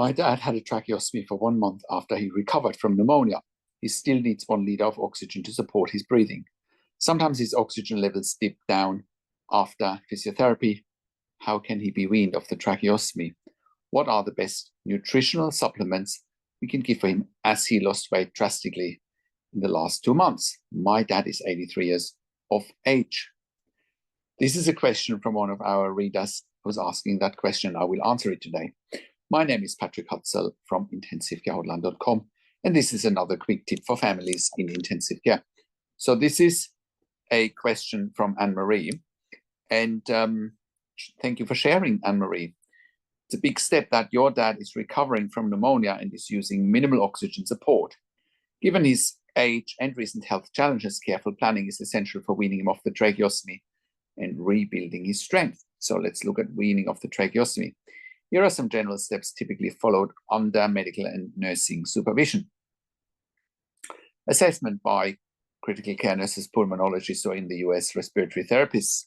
My dad had a tracheostomy for 1 month after he recovered from pneumonia. He still needs 1 liter of oxygen to support his breathing. Sometimes his oxygen levels dip down after physiotherapy. How can he be weaned of the tracheostomy? What are the best nutritional supplements we can give for him as he lost weight drastically in the last 2 months? My dad is 83 years of age. This is a question from one of our readers who's asking that question. I will answer it today. My name is Patrick Hutzel from IntensiveCareHotline.com, and this is another quick tip for families in intensive care. So this is a question from Anne-Marie, and thank you for sharing, Anne-Marie. It's a big step that your dad is recovering from pneumonia and is using minimal oxygen support. Given his age and recent health challenges, careful planning is essential for weaning him off the tracheostomy and rebuilding his strength. So let's look at weaning off the tracheostomy. Here are some general steps typically followed under medical and nursing supervision. Assessment by critical care nurses, pulmonologists, or in the US, respiratory therapists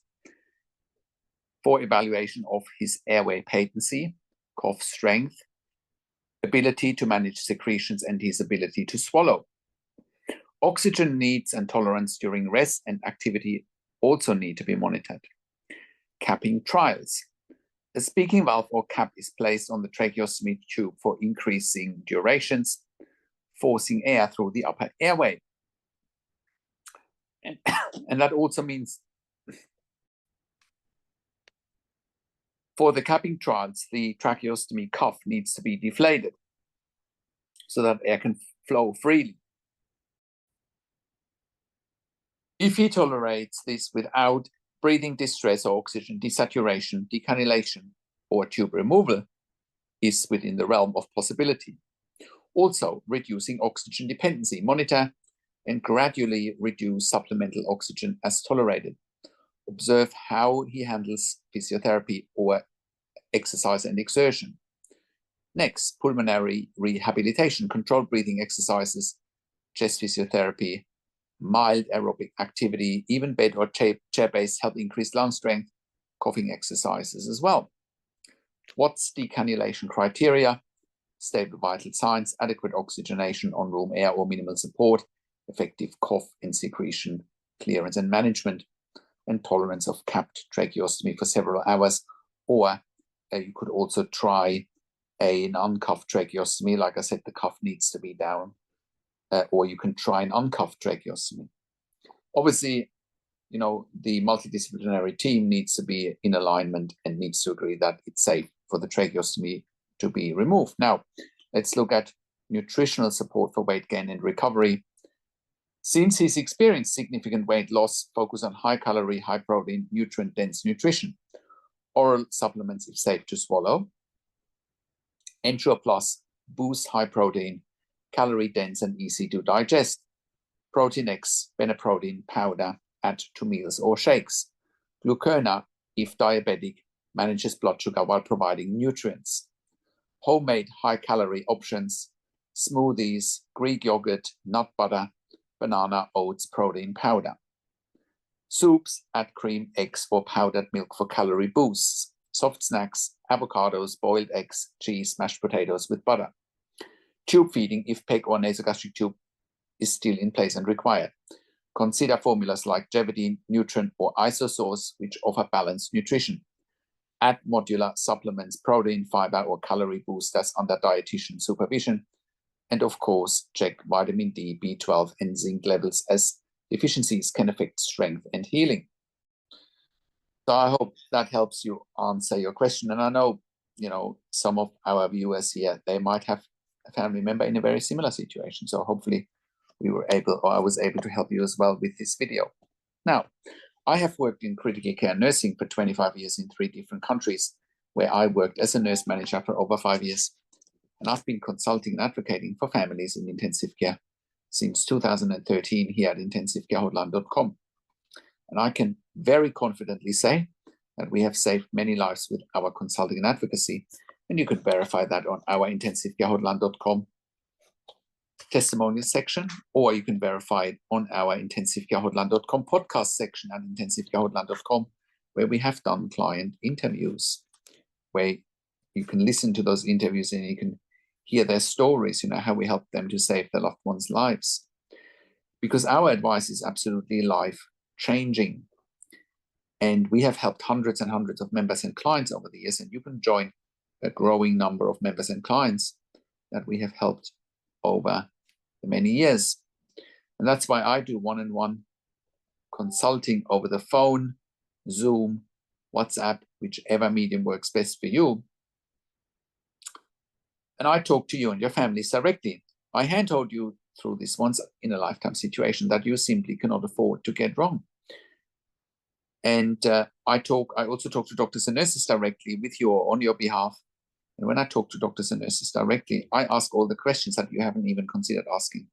for evaluation of his airway patency, cough strength, ability to manage secretions, and his ability to swallow. Oxygen needs and tolerance during rest and activity also need to be monitored. Capping trials. A speaking valve or cap is placed on the tracheostomy tube for increasing durations, forcing air through the upper airway. And that also means for the capping trials, the tracheostomy cuff needs to be deflated so that air can flow freely. If he tolerates this without breathing distress or oxygen desaturation, decannulation, or tube removal is within the realm of possibility. Also, reducing oxygen dependency, monitor and gradually reduce supplemental oxygen as tolerated. Observe how he handles physiotherapy or exercise and exertion. Next, pulmonary rehabilitation, controlled breathing exercises, chest physiotherapy, mild aerobic activity, even bed or chair-based help increase lung strength, coughing exercises as well. What's decannulation criteria? Stable vital signs, adequate oxygenation on room air or minimal support, effective cough and secretion clearance and management, and tolerance of capped tracheostomy for several hours. Or you could also try an uncuffed tracheostomy. Like I said, the cuff needs to be down. Or you can try an uncuffed tracheostomy. Obviously, you know, the multidisciplinary team needs to be in alignment and needs to agree that it's safe for the tracheostomy to be removed. Now, let's look at nutritional support for weight gain and recovery. Since he's experienced significant weight loss, focus on high calorie, high protein, nutrient dense nutrition. Oral supplements if safe to swallow. Ensure Plus boost high protein, calorie dense and easy to digest. Protein X, Beneprotein powder, add to meals or shakes. Glucona, if diabetic, manages blood sugar while providing nutrients. Homemade high-calorie options, smoothies, Greek yogurt, nut butter, banana, oats, protein powder. Soups, add cream, eggs, or powdered milk for calorie boosts. Soft snacks, avocados, boiled eggs, cheese, mashed potatoes with butter. Tube feeding if PEG or nasogastric tube is still in place and required. Consider formulas like Jevidine, Nutrient, or Isosource, which offer balanced nutrition. Add modular supplements, protein, fiber, or calorie boosters under dietitian supervision. And of course, check vitamin D, B12, and zinc levels, as deficiencies can affect strength and healing. So I hope that helps you answer your question. And I know, you know, some of our viewers here, they might have a family member in a very similar situation. So hopefully we were able, or I was able to help you as well with this video. Now, I have worked in critical care nursing for 25 years in 3 different countries, where I worked as a nurse manager for over 5 years. And I've been consulting and advocating for families in intensive care since 2013 here at IntensiveCareHotline.com. And I can very confidently say that we have saved many lives with our consulting and advocacy. And you can verify that on our IntensiveCareHotline.com testimonial section, or you can verify it on our IntensiveCareHotline.com podcast section at IntensiveCareHotline.com, where we have done client interviews, where you can listen to those interviews and you can hear their stories, how we help them to save their loved ones' lives. Because our advice is absolutely life-changing. And we have helped hundreds and hundreds of members and clients over the years, and you can join a growing number of members and clients that we have helped over the many years. And that's why I do one-on-one consulting over the phone, Zoom, WhatsApp, whichever medium works best for you. And I talk to you and your families directly. I handhold you through this once in a lifetime situation that you simply cannot afford to get wrong. And I also talk to doctors and nurses directly with you or on your behalf. And when I talk to doctors and nurses directly, I ask all the questions that you haven't even considered asking,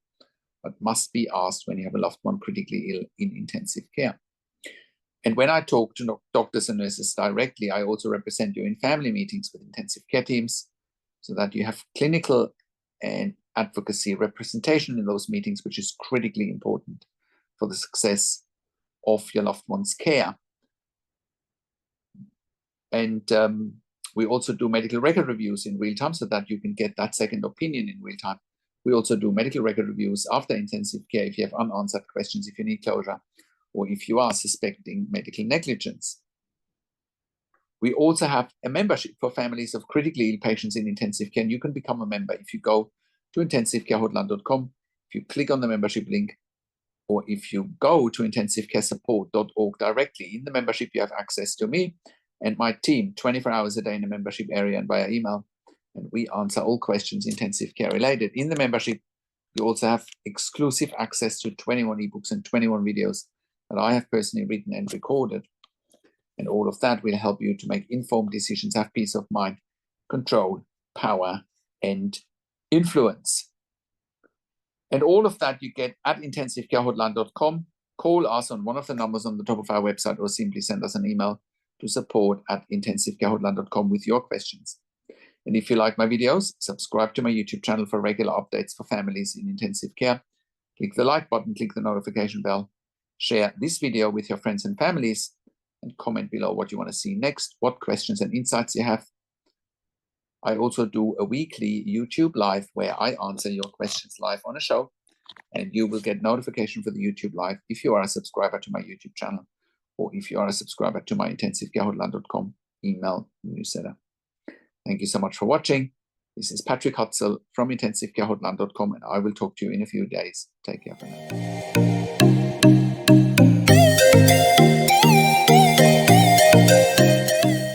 but must be asked when you have a loved one critically ill in intensive care. And when I talk to doctors and nurses directly, I also represent you in family meetings with intensive care teams so that you have clinical and advocacy representation in those meetings, which is critically important for the success of your loved one's care. And we also do medical record reviews in real time so that you can get that second opinion in real time. We also do medical record reviews after intensive care if you have unanswered questions, if you need closure, or if you are suspecting medical negligence. We also have a membership for families of critically ill patients in intensive care. And you can become a member if you go to intensivecarehotline.com, if you click on the membership link, or if you go to intensivecaresupport.org directly. In the membership, you have access to me and my team 24 hours a day in the membership area and via email. And we answer all questions intensive care related. In the membership, you also have exclusive access to 21 ebooks and 21 videos that I have personally written and recorded. And all of that will help you to make informed decisions, have peace of mind, control, power, and influence. And all of that you get at intensivecarehotline.com. Call us on one of the numbers on the top of our website or simply send us an email to support@intensivecarehotline.com with your questions. And if you like my videos, subscribe to my YouTube channel for regular updates for families in intensive care. Click the like button, click the notification bell, share this video with your friends and families, and comment below what you want to see next, what questions and insights you have. I also do a weekly YouTube live where I answer your questions live on a show, and you will get notification for the YouTube live if you are a subscriber to my YouTube channel or if you are a subscriber to my intensivecarehotline.com email newsletter. Thank you so much for watching. This is Patrick Hutzel from intensivecarehotline.com, and I will talk to you in a few days. Take care for now.